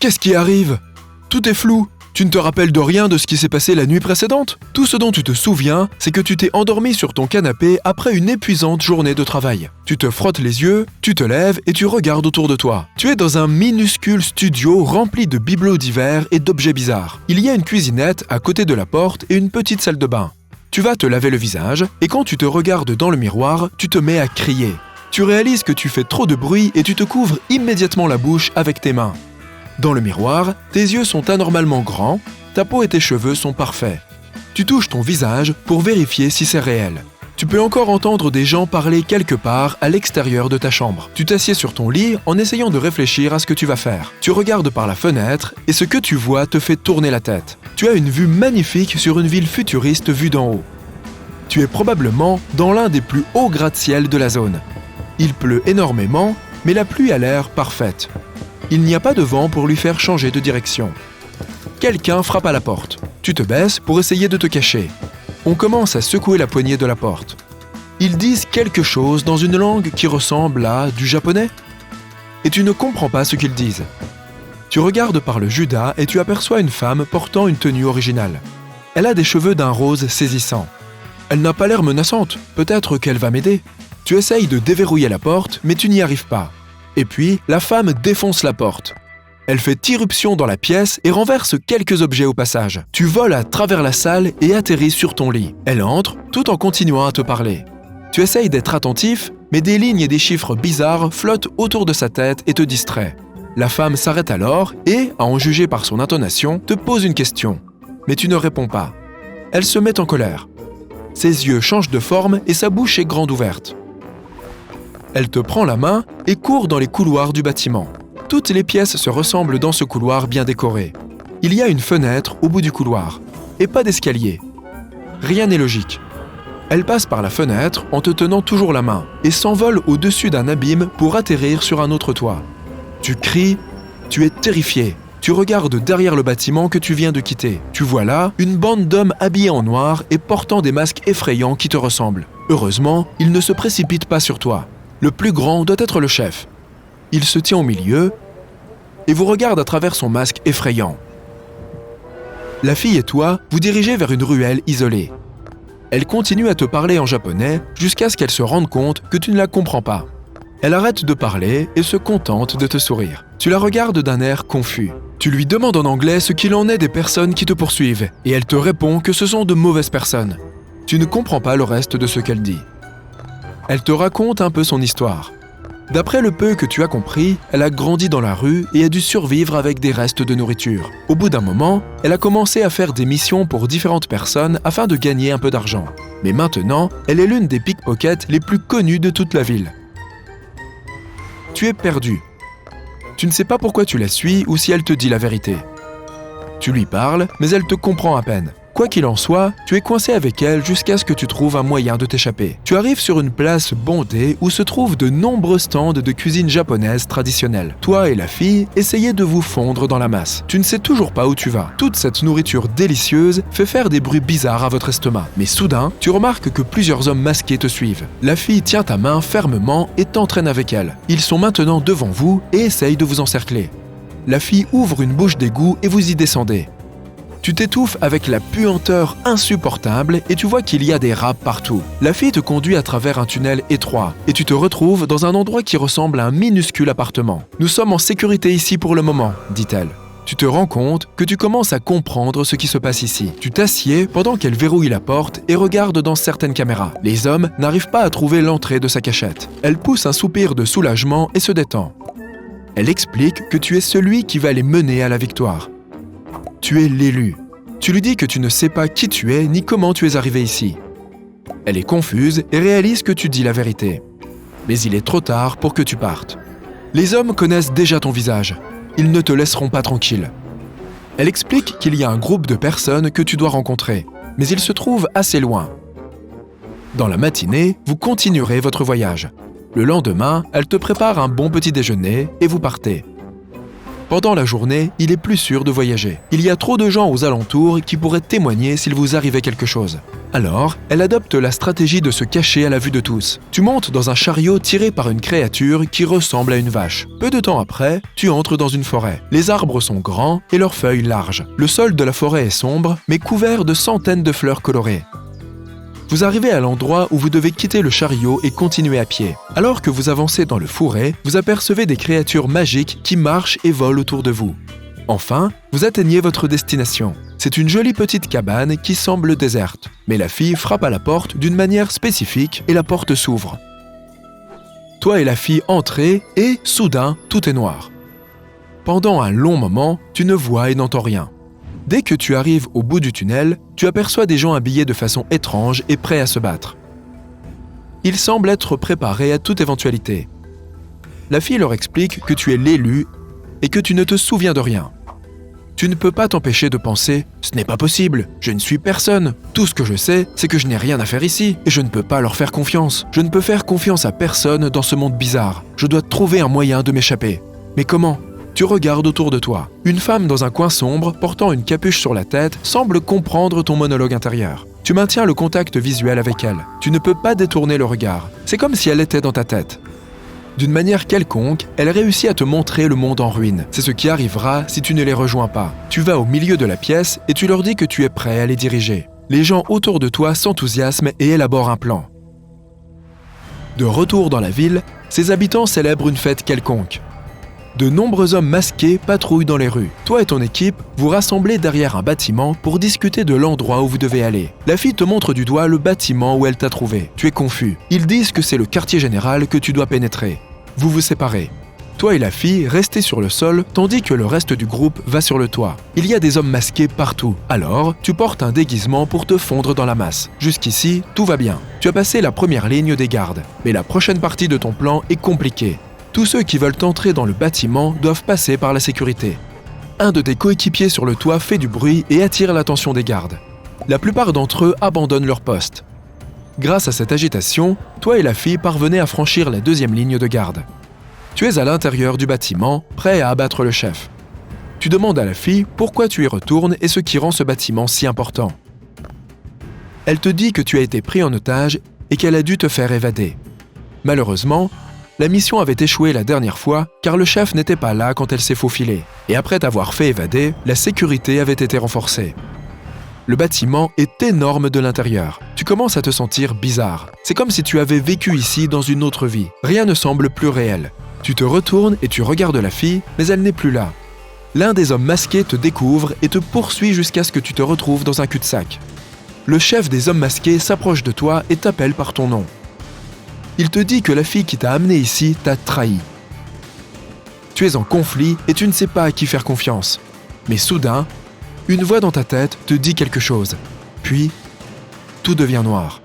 Qu'est-ce qui arrive? Tout est flou. Tu ne te rappelles de rien de ce qui s'est passé la nuit précédente? Tout ce dont tu te souviens, c'est que tu t'es endormi sur ton canapé après une épuisante journée de travail. Tu te frottes les yeux, tu te lèves et tu regardes autour de toi. Tu es dans un minuscule studio rempli de bibelots divers et d'objets bizarres. Il y a une cuisinette à côté de la porte et une petite salle de bain. Tu vas te laver le visage et quand tu te regardes dans le miroir, tu te mets à crier. Tu réalises que tu fais trop de bruit et tu te couvres immédiatement la bouche avec tes mains. Dans le miroir, tes yeux sont anormalement grands, ta peau et tes cheveux sont parfaits. Tu touches ton visage pour vérifier si c'est réel. Tu peux encore entendre des gens parler quelque part à l'extérieur de ta chambre. Tu t'assieds sur ton lit en essayant de réfléchir à ce que tu vas faire. Tu regardes par la fenêtre et ce que tu vois te fait tourner la tête. Tu as une vue magnifique sur une ville futuriste vue d'en haut. Tu es probablement dans l'un des plus hauts gratte-ciel de la zone. Il pleut énormément, mais la pluie a l'air parfaite. Il n'y a pas de vent pour lui faire changer de direction. Quelqu'un frappe à la porte. Tu te baisses pour essayer de te cacher. On commence à secouer la poignée de la porte. Ils disent quelque chose dans une langue qui ressemble à du japonais. Et tu ne comprends pas ce qu'ils disent. Tu regardes par le judas et tu aperçois une femme portant une tenue originale. Elle a des cheveux d'un rose saisissant. Elle n'a pas l'air menaçante. Peut-être qu'elle va m'aider. Tu essayes de déverrouiller la porte, mais tu n'y arrives pas. Et puis, la femme défonce la porte. Elle fait irruption dans la pièce et renverse quelques objets au passage. Tu voles à travers la salle et atterris sur ton lit. Elle entre, tout en continuant à te parler. Tu essayes d'être attentif, mais des lignes et des chiffres bizarres flottent autour de sa tête et te distraient. La femme s'arrête alors et, à en juger par son intonation, te pose une question. Mais tu ne réponds pas. Elle se met en colère. Ses yeux changent de forme et sa bouche est grande ouverte. Elle te prend la main et court dans les couloirs du bâtiment. Toutes les pièces se ressemblent dans ce couloir bien décoré. Il y a une fenêtre au bout du couloir, et pas d'escalier. Rien n'est logique. Elle passe par la fenêtre en te tenant toujours la main, et s'envole au-dessus d'un abîme pour atterrir sur un autre toit. Tu cries, tu es terrifié. Tu regardes derrière le bâtiment que tu viens de quitter. Tu vois là une bande d'hommes habillés en noir et portant des masques effrayants qui te ressemblent. Heureusement, ils ne se précipitent pas sur toi. Le plus grand doit être le chef. Il se tient au milieu et vous regarde à travers son masque effrayant. La fille et toi vous dirigez vers une ruelle isolée. Elle continue à te parler en japonais jusqu'à ce qu'elle se rende compte que tu ne la comprends pas. Elle arrête de parler et se contente de te sourire. Tu la regardes d'un air confus. Tu lui demandes en anglais ce qu'il en est des personnes qui te poursuivent et elle te répond que ce sont de mauvaises personnes. Tu ne comprends pas le reste de ce qu'elle dit. Elle te raconte un peu son histoire. D'après le peu que tu as compris, elle a grandi dans la rue et a dû survivre avec des restes de nourriture. Au bout d'un moment, elle a commencé à faire des missions pour différentes personnes afin de gagner un peu d'argent. Mais maintenant, elle est l'une des pickpockets les plus connues de toute la ville. Tu es perdu. Tu ne sais pas pourquoi tu la suis ou si elle te dit la vérité. Tu lui parles, mais elle te comprend à peine. Quoi qu'il en soit, tu es coincé avec elle jusqu'à ce que tu trouves un moyen de t'échapper. Tu arrives sur une place bondée où se trouvent de nombreux stands de cuisine japonaise traditionnelle. Toi et la fille essayez de vous fondre dans la masse. Tu ne sais toujours pas où tu vas. Toute cette nourriture délicieuse fait faire des bruits bizarres à votre estomac. Mais soudain, tu remarques que plusieurs hommes masqués te suivent. La fille tient ta main fermement et t'entraîne avec elle. Ils sont maintenant devant vous et essayent de vous encercler. La fille ouvre une bouche d'égout et vous y descendez. Tu t'étouffes avec la puanteur insupportable et tu vois qu'il y a des rats partout. La fille te conduit à travers un tunnel étroit et tu te retrouves dans un endroit qui ressemble à un minuscule appartement. « Nous sommes en sécurité ici pour le moment », dit-elle. Tu te rends compte que tu commences à comprendre ce qui se passe ici. Tu t'assieds pendant qu'elle verrouille la porte et regarde dans certaines caméras. Les hommes n'arrivent pas à trouver l'entrée de sa cachette. Elle pousse un soupir de soulagement et se détend. Elle explique que tu es celui qui va les mener à la victoire. Tu es l'élu. Tu lui dis que tu ne sais pas qui tu es ni comment tu es arrivé ici. Elle est confuse et réalise que tu dis la vérité. Mais il est trop tard pour que tu partes. Les hommes connaissent déjà ton visage. Ils ne te laisseront pas tranquille. Elle explique qu'il y a un groupe de personnes que tu dois rencontrer, mais ils se trouvent assez loin. Dans la matinée, vous continuerez votre voyage. Le lendemain, elle te prépare un bon petit déjeuner et vous partez. Pendant la journée, il est plus sûr de voyager. Il y a trop de gens aux alentours qui pourraient témoigner s'il vous arrivait quelque chose. Alors, elle adopte la stratégie de se cacher à la vue de tous. Tu montes dans un chariot tiré par une créature qui ressemble à une vache. Peu de temps après, tu entres dans une forêt. Les arbres sont grands et leurs feuilles larges. Le sol de la forêt est sombre, mais couvert de centaines de fleurs colorées. Vous arrivez à l'endroit où vous devez quitter le chariot et continuer à pied. Alors que vous avancez dans le fourré, vous apercevez des créatures magiques qui marchent et volent autour de vous. Enfin, vous atteignez votre destination. C'est une jolie petite cabane qui semble déserte. Mais la fille frappe à la porte d'une manière spécifique et la porte s'ouvre. Toi et la fille entrez et, soudain, tout est noir. Pendant un long moment, tu ne vois et n'entends rien. Dès que tu arrives au bout du tunnel, tu aperçois des gens habillés de façon étrange et prêts à se battre. Ils semblent être préparés à toute éventualité. La fille leur explique que tu es l'élu et que tu ne te souviens de rien. Tu ne peux pas t'empêcher de penser « Ce n'est pas possible, je ne suis personne. Tout ce que je sais, c'est que je n'ai rien à faire ici et je ne peux pas leur faire confiance. Je ne peux faire confiance à personne dans ce monde bizarre. Je dois trouver un moyen de m'échapper. Mais comment ?» Tu regardes autour de toi. Une femme dans un coin sombre, portant une capuche sur la tête, semble comprendre ton monologue intérieur. Tu maintiens le contact visuel avec elle. Tu ne peux pas détourner le regard. C'est comme si elle était dans ta tête. D'une manière quelconque, elle réussit à te montrer le monde en ruine. C'est ce qui arrivera si tu ne les rejoins pas. Tu vas au milieu de la pièce et tu leur dis que tu es prêt à les diriger. Les gens autour de toi s'enthousiasment et élaborent un plan. De retour dans la ville, ses habitants célèbrent une fête quelconque. De nombreux hommes masqués patrouillent dans les rues. Toi et ton équipe, vous rassemblez derrière un bâtiment pour discuter de l'endroit où vous devez aller. La fille te montre du doigt le bâtiment où elle t'a trouvé. Tu es confus. Ils disent que c'est le quartier général que tu dois pénétrer. Vous vous séparez. Toi et la fille restez sur le sol tandis que le reste du groupe va sur le toit. Il y a des hommes masqués partout. Alors, tu portes un déguisement pour te fondre dans la masse. Jusqu'ici, tout va bien. Tu as passé la première ligne des gardes. Mais la prochaine partie de ton plan est compliquée. Tous ceux qui veulent entrer dans le bâtiment doivent passer par la sécurité. Un de tes coéquipiers sur le toit fait du bruit et attire l'attention des gardes. La plupart d'entre eux abandonnent leur poste. Grâce à cette agitation, toi et la fille parvenez à franchir la deuxième ligne de garde. Tu es à l'intérieur du bâtiment, prêt à abattre le chef. Tu demandes à la fille pourquoi tu y retournes et ce qui rend ce bâtiment si important. Elle te dit que tu as été pris en otage et qu'elle a dû te faire évader. Malheureusement, la mission avait échoué la dernière fois car le chef n'était pas là quand elle s'est faufilée. Et après t'avoir fait évader, la sécurité avait été renforcée. Le bâtiment est énorme de l'intérieur. Tu commences à te sentir bizarre. C'est comme si tu avais vécu ici dans une autre vie. Rien ne semble plus réel. Tu te retournes et tu regardes la fille, mais elle n'est plus là. L'un des hommes masqués te découvre et te poursuit jusqu'à ce que tu te retrouves dans un cul-de-sac. Le chef des hommes masqués s'approche de toi et t'appelle par ton nom. Il te dit que la fille qui t'a amené ici t'a trahi. Tu es en conflit et tu ne sais pas à qui faire confiance. Mais soudain, une voix dans ta tête te dit quelque chose. Puis, tout devient noir.